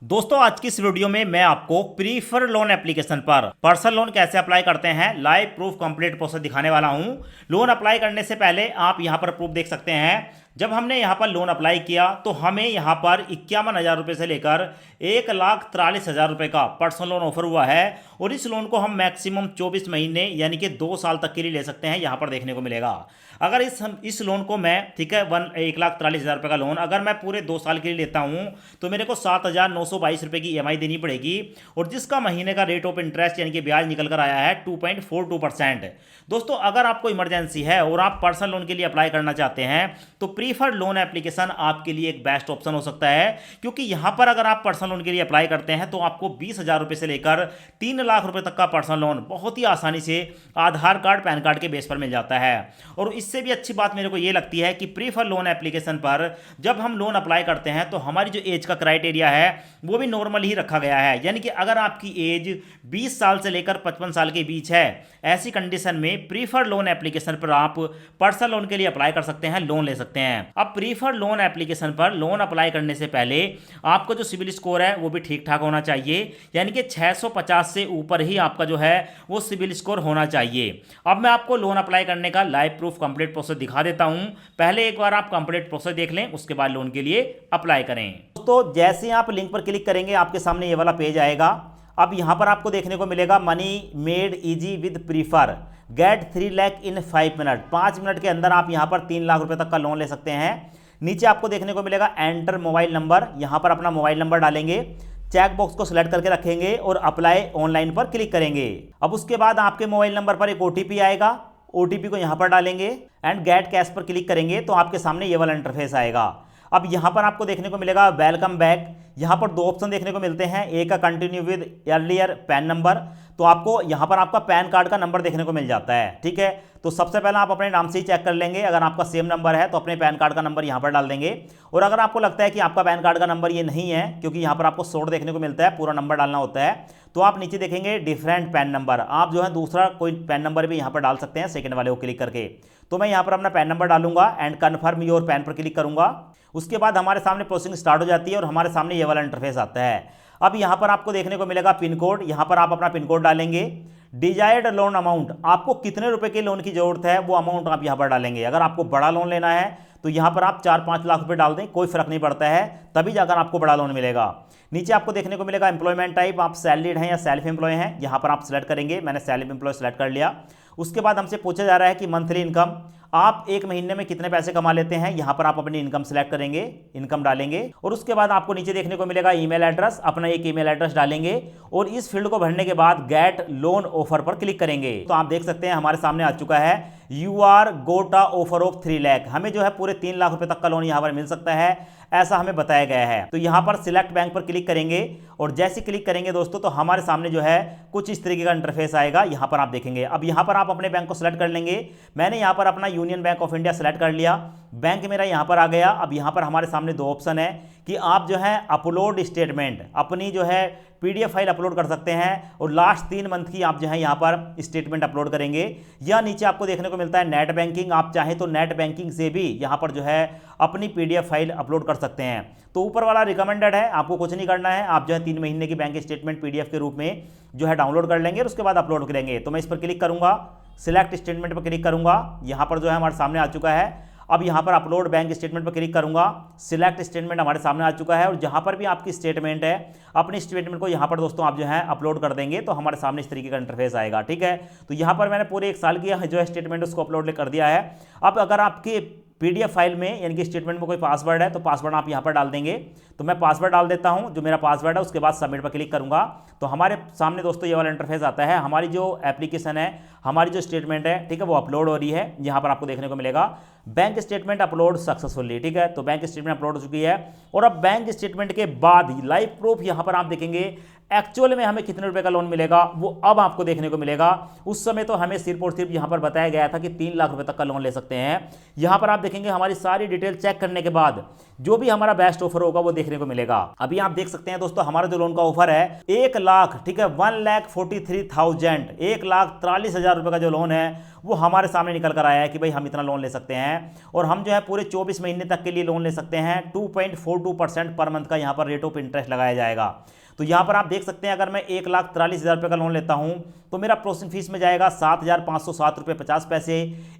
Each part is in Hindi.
दोस्तों आज की इस वीडियो में मैं आपको प्रीफर लोन एप्लीकेशन पर पर्सनल लोन कैसे अप्लाई करते हैं लाइव प्रूफ कंप्लीट प्रोसेस दिखाने वाला हूं। लोन अप्लाई करने से पहले आप यहां पर प्रूफ देख सकते हैं। जब हमने यहां पर लोन अप्लाई किया तो हमें यहां पर 51,000 रुपये से लेकर 1,43,000 रुपये का पर्सनल लोन ऑफर हुआ है और इस लोन को हम मैक्सिमम 24 महीने यानी कि 2 साल तक के लिए ले सकते हैं। यहां पर देखने को मिलेगा अगर इस लोन को मैं ठीक है 1,43,000 रुपये का लोन अगर मैं पूरे 2 साल के लिए लेता हूं तो मेरे को 7,922 रुपये की ईएमआई देनी पड़ेगी और जिसका महीने का रेट ऑफ इंटरेस्ट यानी कि ब्याज निकल कर आया है 2.42%। दोस्तों अगर आपको इमरजेंसी है और आप पर्सनल लोन के लिए अप्लाई करना चाहते हैं तो प्रीफर्ड लोन एप्लीकेशन आपके लिए एक बेस्ट ऑप्शन हो सकता है, क्योंकि यहां पर अगर आप पर्सनल लोन के लिए अप्लाई करते हैं तो आपको 20,000 रुपये से लेकर 3 लाख रुपये तक का पर्सनल लोन बहुत ही आसानी से आधार कार्ड पैन कार्ड के बेस पर मिल जाता है। और इससे भी अच्छी बात मेरे को ये लगती है कि प्रीफर लोन एप्लीकेशन पर जब हम लोन अप्लाई करते हैं तो हमारी जो एज का क्राइटेरिया है वो भी नॉर्मल ही रखा गया है, यानी कि अगर आपकी एज 20 साल से लेकर 55 साल के बीच है ऐसी कंडीशन में प्रीफर लोन एप्लीकेशन पर आप पर्सनल लोन के लिए अप्लाई कर सकते हैं, लोन ले सकते हैं। अब प्रीफर लोन एप्लीकेशन पर लोन अप्लाई करने से पहले आपका जो सिविल स्कोर है वो भी ठीक ठाक होना चाहिए, यानी कि 650 से ऊपर ही आपका जो है वो सिविल स्कोर होना चाहिए। अब मैं आपको लोन अप्लाई करने का लाइव प्रूफ कंप्लीट प्रोसेस दिखा देता हूं। पहले एक बार आप कंप्लीट प्रोसेस देख लें, उसके बाद लोन के लिए अप्लाई करें। तो जैसे ही आप लिंक पर क्लिक करेंगे आपके सामने ये वाला पेज आएगा। अब यहां पर आपको देखने को मिलेगा money made easy with Prefr get 3 lakh in 5 minute. 5 minute के अंदर आप यहां पर 3 लाख रुपए तक का लोन ले सकते हैं। नीचे आपको देखने को मिलेगा एंटर मोबाइल नंबर, यहां पर अपना मोबाइल नंबर डालेंगे, चेक बॉक्स को सिलेक्ट करके रखेंगे और अप्लाई ऑनलाइन पर क्लिक करेंगे। अब उसके बाद आपके मोबाइल नंबर पर एक ओटीपी आएगा, ओटीपी को यहां पर डालेंगे एंड गेट कैश पर क्लिक करेंगे तो आपके सामने ये वाला इंटरफेस आएगा। अब यहां पर आपको देखने को मिलेगा वेलकम बैक। यहां पर 2 ऑप्शन देखने को मिलते हैं, एक का continue with earlier pan number, तो आपको यहां पर आपका पैन कार्ड का नंबर देखने को मिल जाता है। ठीक है, तो सबसे पहले आप अपने नाम से ही चेक कर लेंगे, अगर आपका सेम नंबर है तो अपने पैन कार्ड का नंबर यहां पर डाल देंगे। और अगर आपको लगता है कि आपका पैन कार्ड का नंबर ये नहीं है, क्योंकि यहां पर आपको शॉर्ट देखने को मिलता है, पूरा नंबर डालना होता है, तो आप नीचे देखेंगे डिफरेंट पैन नंबर, आप जो है दूसरा कोई पैन नंबर भी यहां पर डाल सकते हैं सेकंड वाले को क्लिक करके। तो मैं यहां पर अपना पैन नंबर डालूंगा एंड कन्फर्म योर पैन पर क्लिक करूंगा। उसके बाद हमारे सामने प्रोसेसिंग स्टार्ट हो जाती है और हमारे सामने ये वाला इंटरफेस आता है। अब यहां पर आपको देखने को मिलेगा पिन कोड, यहां पर आप अपना पिन कोड डालेंगे। डिजायर्ड लोन अमाउंट, आपको कितने रुपए की लोन की जरूरत है वो अमाउंट आप यहां पर डालेंगे। अगर आपको बड़ा लोन लेना है तो यहां पर आप 4-5 लाख रुपए डाल दें, कोई फर्क नहीं पड़ता है, तभी जाकर आपको बड़ा लोन मिलेगा। नीचे आपको देखने को मिलेगा एम्प्लॉयमेंट टाइप, आप सैलरीड हैं या सेल्फ एम्प्लॉय हैं, यहां पर आप सिलेक्ट करेंगे। मैंने सेल्फ एम्प्लॉय सेलेक्ट कर लिया। उसके बाद हमसे पूछा जा रहा है कि मंथली इनकम, आप एक महीने में कितने पैसे कमा लेते हैं, यहां पर आप अपनी इनकम सेलेक्ट करेंगे, इनकम डालेंगे। और उसके बाद आपको नीचे देखने को मिलेगा ईमेल एड्रेस, अपना एक ईमेल एड्रेस डालेंगे और इस फील्ड को भरने के बाद गेट लोन ऑफर पर क्लिक करेंगे। तो आप देख सकते हैं हमारे सामने आ चुका है you are got a offer of 3 lakh, हमें जो है पूरे 3 लाख रुपए तक का लोन यहां पर मिल सकता है, ऐसा हमें बताया गया है। तो यहां पर सिलेक्ट बैंक पर क्लिक करेंगे और जैसे क्लिक करेंगे दोस्तों तो हमारे सामने जो है कुछ इस तरीके का इंटरफेस आएगा, यहां पर आप देखेंगे। अब यहां पर आप अपने बैंक को सिलेक्ट कर लेंगे। मैंने यहां पर अपना union bank of India select कर लिया, बैंक मेरा यहां पर आ गया। अब यहां पर हमारे सामने 2 ऑप्शन है कि आप जो है अपलोड स्टेटमेंट, अपनी जो है पीडीएफ फाइल अपलोड कर सकते हैं और लास्ट 3 मंथ की आप जो है यहां पर स्टेटमेंट अपलोड करेंगे, या नीचे आपको देखने को मिलता है नेट बैंकिंग, आप चाहें तो नेट बैंकिंग से भी यहां पर जो है अपनी पीडीएफ फाइल अपलोड कर सकते हैं। तो ऊपर वाला रिकमेंडेड है, आपको कुछ नहीं करना है, आप जो है 3 महीने की बैंक स्टेटमेंट पीडीएफ के रूप में जो है डाउनलोड कर लेंगे और उसके बाद अपलोड करेंगे। तो मैं इस पर क्लिक करूंगा, सिलेक्ट स्टेटमेंट पर क्लिक करूंगा, यहां पर जो है हमारे सामने आ चुका है। अब यहां पर अपलोड बैंक स्टेटमेंट पर क्लिक करूंगा, सिलेक्ट स्टेटमेंट हमारे सामने आ चुका है और जहां पर भी आपकी स्टेटमेंट है अपनी स्टेटमेंट को यहां पर दोस्तों आप जो है अपलोड कर देंगे तो हमारे सामने इस तरीके का इंटरफेस आएगा। ठीक है, तो यहां पर मैंने पूरे 1 साल की जो है स्टेटमेंट उसको अपलोड कर दिया है। अब अगर आपके पीडीएफ फाइल में यानी कि स्टेटमेंट में कोई पासवर्ड है तो पासवर्ड आप यहां पर डाल देंगे। तो मैं पासवर्ड डाल देता हूं, जो मेरा पासवर्ड है, उसके बाद सबमिट पर क्लिक करूंगा तो हमारे सामने दोस्तों ये वाला इंटरफेस आता है। हमारी जो एप्लीकेशन है, हमारी जो स्टेटमेंट है, ठीक है, वो अपलोड हो रही है। यहां पर आपको देखने को मिलेगा बैंक स्टेटमेंट अपलोड सक्सेसफुली। ठीक है, तो बैंक स्टेटमेंट अपलोड हो चुकी है और अब बैंक स्टेटमेंट के बाद लाइव प्रूफ यहां पर आप देखेंगे एक्चुअल में हमें कितने रुपए का लोन मिलेगा वो अब आपको देखने को मिलेगा। उस समय तो हमें सिर्फ और सिर्फ यहां पर बताया गया था कि 3 लाख रुपए तक का लोन ले सकते हैं। यहां पर आप देखेंगे हमारी सारी डिटेल चेक करने के बाद जो भी हमारा बेस्ट ऑफर होगा वो देखने को मिलेगा। अभी आप देख सकते हैं दोस्तों हमारा जो लोन का ऑफर है 1 लाख, ठीक है, 1,43,000, 1,43,000 रुपए का जो लोन है वो हमारे सामने निकल कर आया है कि भाई हम इतना लोन ले सकते हैं और हम जो है पूरे 24 महीने तक के लिए लोन ले सकते हैं। 2.42% पर मंथ का यहाँ पर रेट ऑफ इंटरेस्ट लगाया जाएगा। तो यहाँ पर आप देख सकते हैं अगर मैं 1,43,000 रुपये का लोन लेता हूँ तो मेरा प्रोसेसिंग फीस में जाएगा 7,507 रुपये 50 पैसे।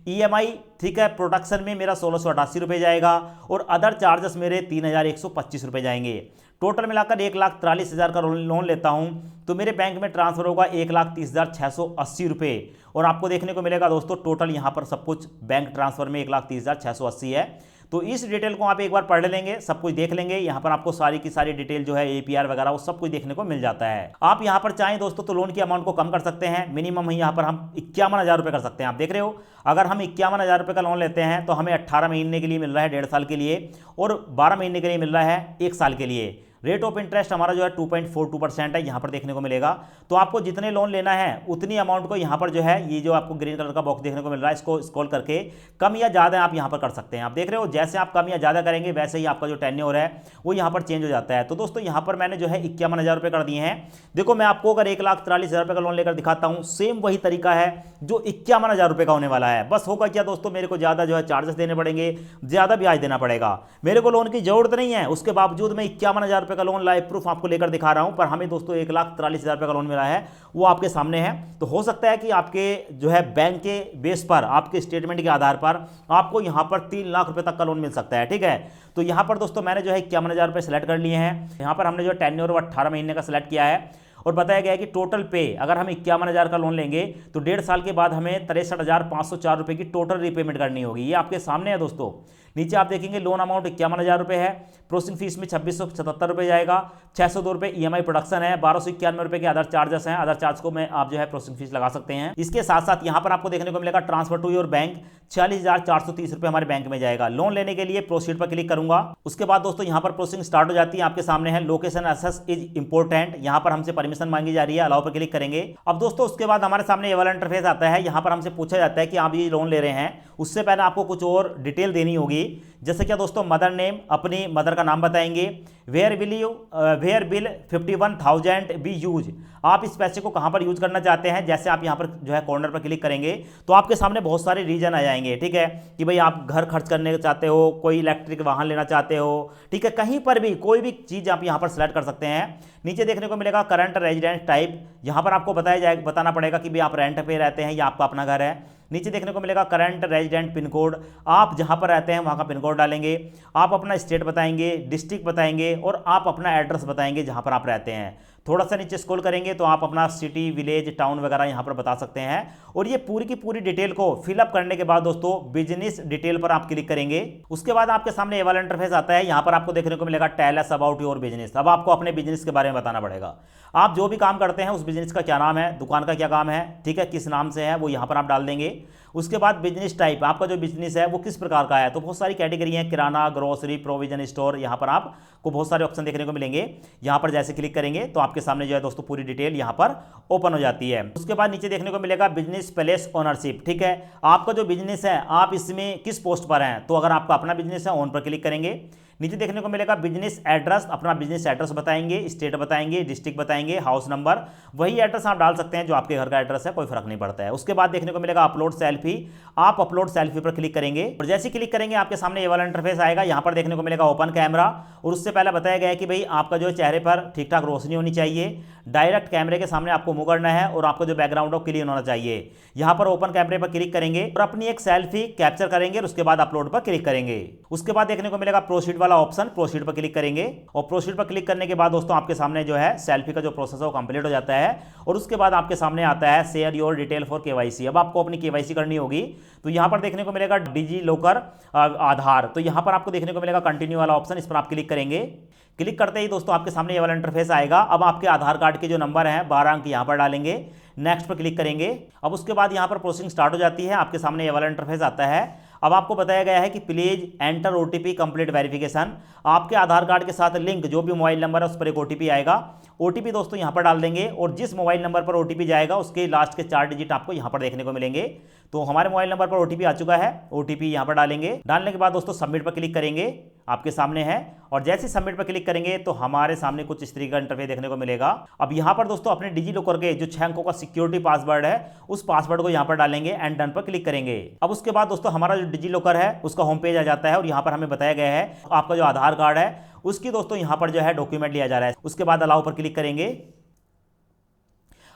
ईएमआई, ठीक है, प्रोडक्शन में मेरा 1,688 रुपये जाएगा और अदर चार्जेस मेरे 3,125 रुपये जाएंगे। टोटल मिलाकर 1,43,000 का लोन लेता हूं तो मेरे बैंक में ट्रांसफर होगा 1,30,680 रुपये। और आपको देखने को मिलेगा दोस्तों टोटल यहां पर सब कुछ बैंक ट्रांसफर में 1,30,680 है। तो इस डिटेल को आप एक बार पढ़ लेंगे, सब कुछ देख लेंगे, यहाँ पर आपको सारी की सारी डिटेल जो है एपीआर वगैरह वो सब कुछ देखने को मिल जाता है। आप यहाँ पर चाहें दोस्तों तो लोन की अमाउंट को कम कर सकते हैं। मिनिमम यहाँ पर हम 51,000 रुपये कर सकते हैं। आप देख रहे हो अगर हम 51,000 रुपये का लोन लेते हैं तो हमें 18 महीने के लिए मिल रहा है 1.5 साल के लिए और 12 महीने के लिए मिल रहा है 1 साल के लिए। रेट ऑफ इंटरेस्ट हमारा जो है 2.42% है यहाँ पर देखने को मिलेगा। तो आपको जितने लोन लेना है उतनी अमाउंट को यहाँ पर जो है ये जो आपको ग्रीन कलर का बॉक्स देखने को मिल रहा है इसको स्क्रॉल करके कम या ज़्यादा आप यहाँ पर कर सकते हैं। आप देख रहे हो जैसे आप कम या ज़्यादा करेंगे वैसे ही आपका जो टेन्योर है वो यहाँ पर चेंज हो जाता है। तो दोस्तों यहाँ पर मैंने जो है 51,000 रुपये कर दिए हैं। देखो मैं आपको अगर 1,43,000 रुपये का लोन लेकर दिखाता हूँ, सेम वही तरीका है जो 51,000 रुपये का होने वाला है। बस होगा क्या दोस्तों, मेरे को ज़्यादा जो है चार्जेस देने पड़ेंगे, ज़्यादा ब्याज देना पड़ेगा। मेरे को लोन की जरूरत नहीं है, उसके बावजूद मैं 51,000 रुपये का लोन लाइव प्रूफ आपको लेकर दिखा रहा हूं। पर हमें दोस्तों 1,43,000 रुपये का लोन मिला है वो आपके सामने है। तो हो सकता है कि आपके जो है बैंक के बेस पर, आपके स्टेटमेंट के आधार पर आपको यहां पर 3 लाख रुपए तक का लोन मिल सकता है। ठीक है, तो यहां पर दोस्तों मैंने जो है 51,000 रुपये सेलेक्ट कर लिए हैं। यहां पर हमने जो टेन्योर 18 महीने का सेलेक्ट किया है और बताया गया है कि टोटल पे अगर हम 51,000 का लोन लेंगे तो 1.5 साल के बाद हमें 63,504 रुपये की टोटल रीपेमेंट करनी होगी। ये आपके सामने है दोस्तों। नीचे आप देखेंगे लोन अमाउंट 51,000 रुपये है, प्रोसेसिंग फीस में 2,677 रुपये जाएगा, 602 रुपये ईएमआई प्रोडक्शन है, 1,291 रुपये के अदर चार्जेस हैं। अदर चार्ज को में आप जो है प्रोसेसिंग फीस लगा सकते हैं। इसके साथ साथ यहाँ पर आपको देखने को मिलेगा ट्रांसफर टू योर बैंक 46,430 रुपये हमारे बैंक में जाएगा। लोन लेने के लिए प्रोसीड पर क्लिक करूंगा। उसके बाद दोस्तों यहाँ पर प्रोसेसिंग स्टार्ट हो जाती है। आपके सामने है लोकेशन एक्सेस इज इंपॉर्टेंट, यहाँ पर हमसे परमिशन मांगी जा रही है, अलाउ पर क्लिक करेंगे। अब दोस्तों उसके बाद हमारे सामने ये वाला इंटरफेस आता है। यहाँ पर हमसे पूछा जाता है कि आप ये लोन ले रहे हैं, उससे पहले आपको कुछ और डिटेल देनी होगी। जैसे क्या दोस्तों मदर नेम, अपनी मदर का नाम बताएंगे। वेयर बिल 51,000 बी यूज, आप इस पैसे को कहां पर यूज करना चाहते हैं। जैसे आप यहां पर जो है कॉर्नर पर क्लिक करेंगे तो आपके सामने बहुत सारे रीजन आ जाएंगे। ठीक है, कि भाई आप घर खर्च करने चाहते हो, कोई इलेक्ट्रिक वाहन लेना चाहते हो, ठीक है, कहीं पर भी कोई भी चीज आप यहां पर सेलेक्ट कर सकते हैं। नीचे देखने को मिलेगा करंट रेजिडेंस टाइप, यहां पर आपको बताना पड़ेगा कि भाई आप रेंट पे रहते हैं या आपका अपना घर है। नीचे देखने को मिलेगा करंट रेजिडेंट पिन कोड, आप जहां पर रहते हैं वहां का पिन कोड डालेंगे। आप अपना स्टेट बताएंगे, डिस्ट्रिक्ट बताएंगे और आप अपना एड्रेस बताएंगे जहां पर आप रहते हैं। थोड़ा सा नीचे स्क्रॉल करेंगे तो आप अपना सिटी, विलेज, टाउन वगैरह यहां पर बता सकते हैं। और ये पूरी की पूरी डिटेल को फिलअप करने के बाद दोस्तों बिजनेस डिटेल पर आप क्लिक करेंगे। उसके बाद आपके सामने ये वाला इंटरफेस आता है। यहां पर आपको देखने को मिलेगा tell us about your business. अब आपको अपने बिजनेस के बारे में बताना पड़ेगा। आप जो भी काम करते हैं उस बिजनेस का क्या नाम है, दुकान का क्या काम है, ठीक है, किस नाम से है वो यहां पर आप डाल देंगे। उसके बाद बिजनेस टाइप, आपका जो बिजनेस है वो किस प्रकार का है। तो बहुत सारी कैटेगरी है, किराना, ग्रोसरी, प्रोविजन स्टोर, यहाँ पर आपको बहुत सारे ऑप्शन देखने को मिलेंगे। यहाँ पर जैसे क्लिक करेंगे तो आपके सामने जो है दोस्तों पूरी डिटेल यहाँ पर ओपन हो जाती है। उसके बाद नीचे देखने को मिलेगा बिजनेस प्लेस ओनरशिप। ठीक है, आपका जो बिजनेस है आप इसमें किस पोस्ट पर हैं। तो अगर आपका अपना बिजनेस है ऑन पर क्लिक करेंगे। नीचे देखने को मिलेगा बिजनेस एड्रेस, अपना बिजनेस एड्रेस बताएंगे, स्टेट बताएंगे, डिस्ट्रिक्ट बताएंगे, हाउस नंबर, वही एड्रेस आप डाल सकते हैं जो आपके घर का एड्रेस है, कोई फर्क नहीं पड़ता है। उसके बाद देखने को मिलेगा अपलोड सेल्फी, आप अपलोड सेल्फी पर क्लिक करेंगे और जैसे क्लिक करेंगे आपके सामने ये वाला इंटरफेस आएगा। यहाँ पर देखने को मिलेगा ओपन कैमरा और उससे पहले बताया गया है कि भाई आपका जो चेहरे पर ठीक ठाक रोशनी होनी चाहिए, डायरेक्ट कैमरे के सामने आपको मूव करना है और आपका जो बैकग्राउंड है क्लीन होना चाहिए। यहाँ पर ओपन कैमरे पर क्लिक करेंगे और अपनी एक सेल्फी कैप्चर करेंगे और उसके बाद अपलोड पर क्लिक करेंगे। उसके बाद देखने को मिलेगा प्रोसीड वाला ऑप्शन, प्रोसीड पर क्लिक करेंगे और प्रोसीड पर क्लिक करने के बाद दोस्तों आपके सामने जो है सेल्फी का जो प्रोसेस है वो कंप्लीट हो जाता है। और उसके बाद आपके सामने आता है share your detail for KYC. अब आपको अपनी केवाईसी करनी होगी। तो यहाँ पर देखने को मिलेगा डिजी लॉकर आधार, तो यहाँ पर आपको देखने को मिलेगा कंटिन्यू वाला ऑप्शन, इस पर आप क्लिक करेंगे। क्लिक करते ही दोस्तों आपके सामने ये वाला इंटरफेस आएगा। अब आपके आधार कार्ड के जो नंबर हैं 12 अंक यहाँ पर डालेंगे, नेक्स्ट पर क्लिक करेंगे। अब उसके बाद यहाँ पर प्रोसेसिंग स्टार्ट हो जाती है। आपके सामने ये वाला इंटरफेस आता है। अब आपको बताया गया है कि please enter OTP complete verification. आपके आधार कार्ड के साथ लिंक जो भी मोबाइल नंबर है उस पर एक ओटीपी आएगा। ओटीपी दोस्तों यहाँ पर डाल देंगे और जिस मोबाइल नंबर पर ओटीपी जाएगा उसके लास्ट के 4 डिजिट आपको यहाँ पर देखने को मिलेंगे। तो हमारे मोबाइल नंबर पर ओटीपी आ चुका है, ओटीपी यहाँ पर डालेंगे। डालने के बाद दोस्तों सबमिट पर क्लिक करेंगे। आपके सामने है। और जैसे सबमिट पर क्लिक करेंगे तो हमारे सामने कुछ इस तरीके का इंटरफेस देखने को मिलेगा। अब यहाँ पर दोस्तों अपने डिजी लॉकर के जो 6 अंकों का सिक्योरिटी पासवर्ड है उस पासवर्ड को यहाँ पर डालेंगे एंड डन पर क्लिक करेंगे। अब उसके बाद दोस्तों हमारा जो डिजी लॉकर है उसका होम पेज आ जाता है और यहाँ पर हमें बताया गया है आपका जो आधार कार्ड है उसकी दोस्तों यहाँ पर जो है डॉक्यूमेंट लिया जा रहा है। उसके बाद अलाउ पर क्लिक करेंगे।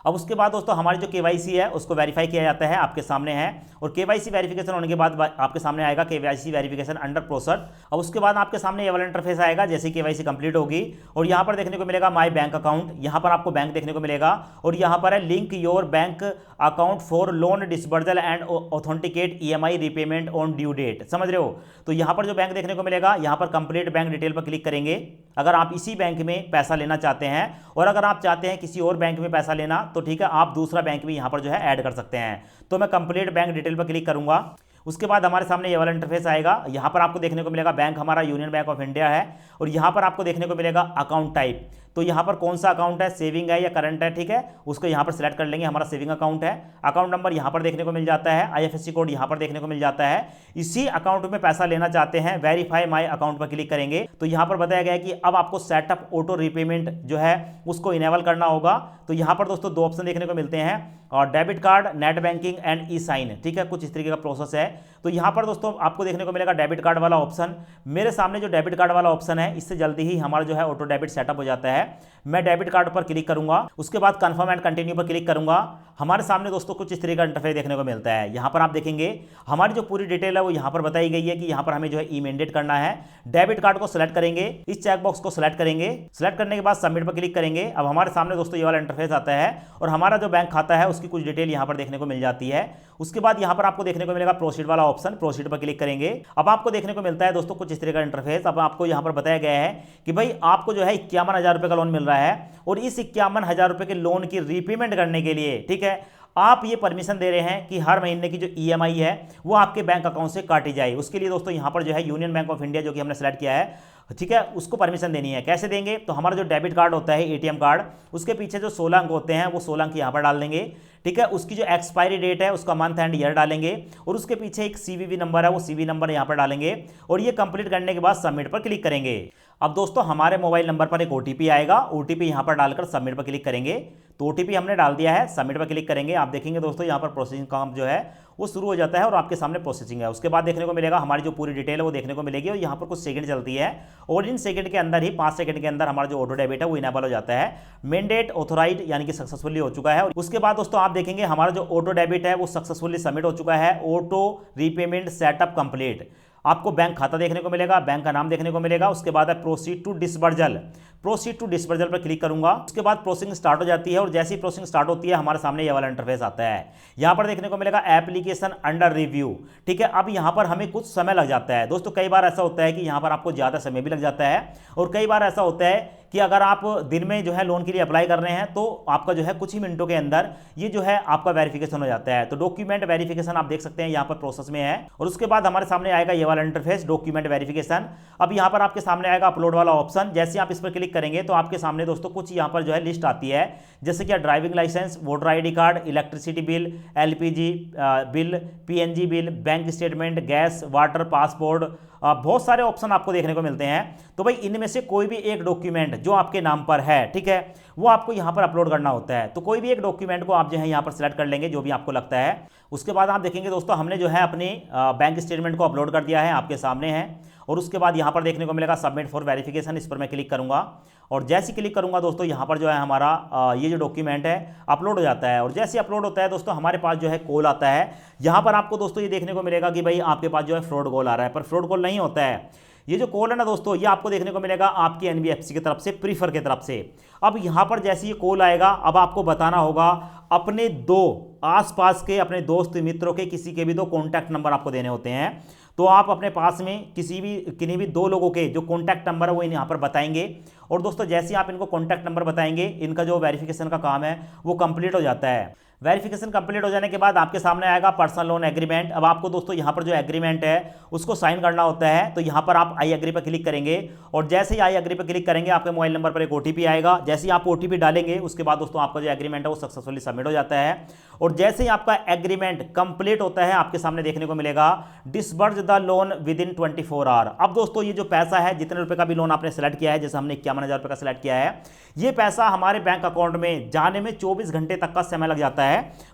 अब उसके बाद दोस्तों हमारी जो केवाईसी है उसको वेरीफाई किया जाता है, आपके सामने है। और केवाईसी वेरिफिकेशन होने के बाद आपके सामने आएगा केवाईसी वेरिफिकेशन अंडर प्रोसेस। अब उसके बाद आपके सामने ये वाला इंटरफेस आएगा जैसे केवाईसी कंप्लीट होगी और यहाँ पर देखने को मिलेगा माय बैंक अकाउंट। यहाँ पर आपको बैंक देखने को मिलेगा और यहाँ पर है link your bank account for loan disbursal and authenticate EMI repayment on due date. समझ रहे हो? तो यहाँ पर जो बैंक देखने को मिलेगा यहाँ पर कंप्लीट बैंक डिटेल पर क्लिक करेंगे अगर आप इसी बैंक में पैसा लेना चाहते हैं। और अगर आप चाहते हैं किसी और बैंक में पैसा लेना तो ठीक है, आप दूसरा बैंक भी यहाँ पर जो है ऐड कर सकते हैं। तो मैं कंप्लीट बैंक डिटेल पर क्लिक करूंगा। उसके बाद हमारे सामने ये वाला इंटरफेस आएगा। यहाँ पर आपको देखने को मिलेगा बैंक हमारा यूनियन बैंक ऑफ इंडिया है और यहाँ पर आपको देखने को मिलेगा अकाउंट टाइप। तो यहाँ पर कौन सा अकाउंट है, सेविंग है या करंट है, ठीक है, उसको यहाँ पर सिलेक्ट कर लेंगे। हमारा सेविंग अकाउंट है। अकाउंट नंबर यहाँ पर देखने को मिल जाता है, IFSC कोड यहाँ पर देखने को मिल जाता है। इसी अकाउंट में पैसा लेना चाहते हैं, वेरीफाई माई अकाउंट पर क्लिक करेंगे तो यहाँ पर बताया गया है कि अब आपको सेटअप ऑटो रीपेमेंट जो है उसको इनेबल करना होगा। तो यहाँ पर दोस्तों 2 ऑप्शन देखने को मिलते हैं और debit card, net banking and e sign, ठीक है, कुछ इस तरीके का प्रोसेस है। तो यहाँ पर दोस्तों आपको देखने को मिलेगा डेबिट कार्ड वाला ऑप्शन। मेरे सामने जो डेबिट कार्ड वाला ऑप्शन है इससे जल्दी ही हमारा जो है ऑटो डेबिट सेटअप हो जाता है। मैं डेबिट कार्ड पर क्लिक करूंगा, उसके बाद कंफर्म एंड कंटिन्यू पर क्लिक करूंगा। हमारे सामने दोस्तों कुछ इस तरीके का इंटरफेस देखने को मिलता है। यहाँ पर आप देखेंगे हमारी जो पूरी डिटेल है वो यहाँ पर बताई गई है कि यहाँ पर हमें जो है ई मैंडेट करना है। डेबिट कार्ड को सिलेक्ट करेंगे, इस चेकबॉक्स को सिलेक्ट करेंगे। सिलेक्ट करने के बाद सबमिट पर क्लिक करेंगे। अब हमारे सामने दोस्तों ये वाला इंटरफेस आता है और हमारा जो बैंक खाता है उसकी कुछ डिटेल यहाँ पर देखने को मिल जाती है। उसके बाद यहाँ पर आपको देखने को मिलेगा प्रोसीड वाला ऑप्शन, प्रोसीड पर क्लिक करेंगे। अब आपको देखने को मिलता है दोस्तों कुछ इस तरह का इंटरफेस। अब आपको यहाँ पर बताया गया है कि भाई आपको जो है 51,000 रुपये का लोन मिल रहा है और इस 51,000 रुपये के लोन की रीपेमेंट करने के लिए, ठीक है, आप ये परमिशन दे रहे हैं कि हर महीने की जो EMI है वो आपके बैंक अकाउंट से काटी जाए। उसके लिए दोस्तों यहाँ पर जो है यूनियन बैंक ऑफ इंडिया जो कि हमने सेलेक्ट किया है, ठीक है, उसको परमिशन देनी है। कैसे देंगे? तो हमारा जो डेबिट कार्ड होता है, ATM कार्ड, उसके पीछे जो 16 अंक होते हैं वो 16 अंक यहाँ पर डाल देंगे, ठीक है। उसकी जो एक्सपायरी डेट है उसका मंथ एंड ईयर डालेंगे और उसके पीछे एक CVV नंबर है वो CV नंबर यहाँ पर डालेंगे और ये कंप्लीट करने के बाद सबमिट पर क्लिक करेंगे। अब दोस्तों हमारे मोबाइल नंबर पर एक OTP आएगा, OTP यहाँ पर डालकर सबमिट पर क्लिक करेंगे। तो OTP हमने डाल दिया है, सबमिट पर क्लिक करेंगे। आप देखेंगे दोस्तों यहाँ पर प्रोसेसिंग काम जो है वो शुरू हो जाता है और आपके सामने प्रोसेसिंग है। उसके बाद देखने को मिलेगा हमारी जो पूरी डिटेल है वो देखने को मिलेगी और यहाँ पर कुछ सेकंड चलती है और इन सेकंड के अंदर ही 5 सेकंड के अंदर हमारा जो ऑटो डेबिट है वो इनेबल हो जाता है। मैंडेट ऑथोराइज्ड यानी कि सक्सेसफुली हो चुका है। उसके बाद दोस्तों आप देखेंगे हमारा जो ऑटो डेबिट है वो सक्सेसफुली सबमिट हो चुका है। Auto repayment setup complete. आपको बैंक खाता देखने को मिलेगा, बैंक का नाम देखने को मिलेगा। उसके बाद है proceed to disbursal, proceed to disbursal पर क्लिक करूंगा। उसके बाद प्रोसेसिंग स्टार्ट हो जाती है और जैसी प्रोसेसिंग स्टार्ट होती है हमारे सामने ये वाला इंटरफेस आता है। यहाँ पर देखने को मिलेगा एप्लीकेशन अंडर रिव्यू, ठीक है। अब यहाँ पर हमें कुछ समय लग जाता है दोस्तों। कई बार ऐसा होता है कि यहाँ पर आपको ज़्यादा समय भी लग जाता है और कई बार ऐसा होता है कि अगर आप दिन में जो है लोन के लिए अप्लाई कर रहे हैं तो आपका जो है कुछ ही मिनटों के अंदर ये जो है आपका वेरिफिकेशन हो जाता है। तो डॉक्यूमेंट वेरिफिकेशन आप देख सकते हैं यहाँ पर प्रोसेस में है और उसके बाद हमारे सामने आएगा ये वाला इंटरफेस डॉक्यूमेंट वेरिफिकेशन। अब यहाँ पर आपके सामने आएगा अपलोड वाला ऑप्शन। जैसे आप इस पर क्लिक करेंगे तो आपके सामने दोस्तों कुछ यहाँ पर जो है लिस्ट आती है, जैसे कि driving licence, voter ID card, electricity bill, LPG bill, PNG bill, bank statement, gas, water, passport, बहुत सारे ऑप्शन आपको देखने को मिलते हैं। तो भाई इनमें से कोई भी एक डॉक्यूमेंट जो आपके नाम पर है, ठीक है, वो आपको यहाँ पर अपलोड करना होता है। तो कोई भी एक डॉक्यूमेंट को आप जो है यहाँ पर सिलेक्ट कर लेंगे जो भी आपको लगता है। उसके बाद आप देखेंगे दोस्तों हमने जो है अपनी बैंक स्टेटमेंट को अपलोड कर दिया है, आपके सामने है। और उसके बाद यहाँ पर देखने को मिलेगा सबमिट फॉर वेरिफिकेशन, इस पर मैं क्लिक करूँगा और जैसे क्लिक करूँगा दोस्तों यहाँ पर जो है हमारा ये जो डॉक्यूमेंट है अपलोड हो जाता है। और जैसे अपलोड होता है दोस्तों हमारे पास जो है कॉल आता है। यहाँ पर आपको दोस्तों ये देखने को मिलेगा कि भाई आपके पास जो है फ्रॉड कॉल आ रहा है, पर फ्रॉड कॉल नहीं होता है। ये जो कॉल है ना दोस्तों ये आपको देखने को मिलेगा आपकी NBFC की तरफ से, प्रीफर की तरफ से। अब यहाँ पर जैसे ये कॉल आएगा अब आपको बताना होगा अपने 2 आसपास के अपने दोस्त मित्रों के किसी के भी 2 कॉन्टैक्ट नंबर आपको देने होते हैं। तो आप अपने पास में किन्हीं भी 2 लोगों के जो कॉन्टैक्ट नंबर है वो यहाँ पर बताएंगे और दोस्तों जैसे आप इनको कॉन्टैक्ट नंबर बताएंगे इनका जो वेरिफिकेशन का काम है वो कंप्लीट हो जाता है। वेरिफिकेशन कंप्लीट हो जाने के बाद आपके सामने आएगा पर्सनल लोन एग्रीमेंट। अब आपको दोस्तों यहाँ पर जो एग्रीमेंट है उसको साइन करना होता है। तो यहाँ पर आप आई एग्री पर क्लिक करेंगे और जैसे ही आई एग्री पर क्लिक करेंगे आपके मोबाइल नंबर पर एक ओटीपी आएगा। जैसे ही आप ओटीपी डालेंगे उसके बाद दोस्तों आपका जो एग्रीमेंट है वो सक्सेसफुली सबमिट हो जाता है। और जैसे ही आपका एग्रीमेंट कंप्लीट होता है आपके सामने देखने को मिलेगा disburse the loan within 24 hour. अब दोस्तों ये जो पैसा है, जितने रुपए का भी लोन आपने सेलेक्ट किया है, जैसे हमने 51,000 रुपए का सेलेक्ट किया है, ये पैसा हमारे बैंक अकाउंट में जाने में 24 घंटे तक का समय लग जाता है।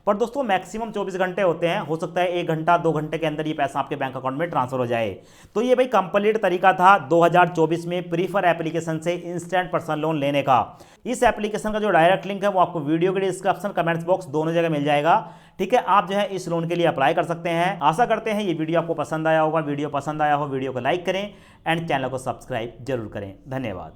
पर दोस्तों मैक्सिमम 24 घंटे होते हैं, हो सकता है 1 घंटा 2 घंटे के अंदर ये पैसा आपके बैंक अकाउंट में ट्रांसफर हो जाए। तो ये भाई कंप्लीट तरीका था 2024 में प्रीफर एप्लीकेशन से इंस्टेंट पर्सनल लोन लेने का। इस एप्लीकेशन का जो डायरेक्ट लिंक है वो आपको वीडियो के डिस्क्रिप्शन, कमेंट्स बॉक्स दोनों जगह मिल जाएगा। ठीक है, आप जो है इस लोन के लिए अप्लाई कर सकते हैं। आशा करते हैं ये वीडियो आपको पसंद आया होगा। वीडियो पसंद आया हो वीडियो को लाइक करें एंड चैनल को सब्सक्राइब जरूर करें। धन्यवाद।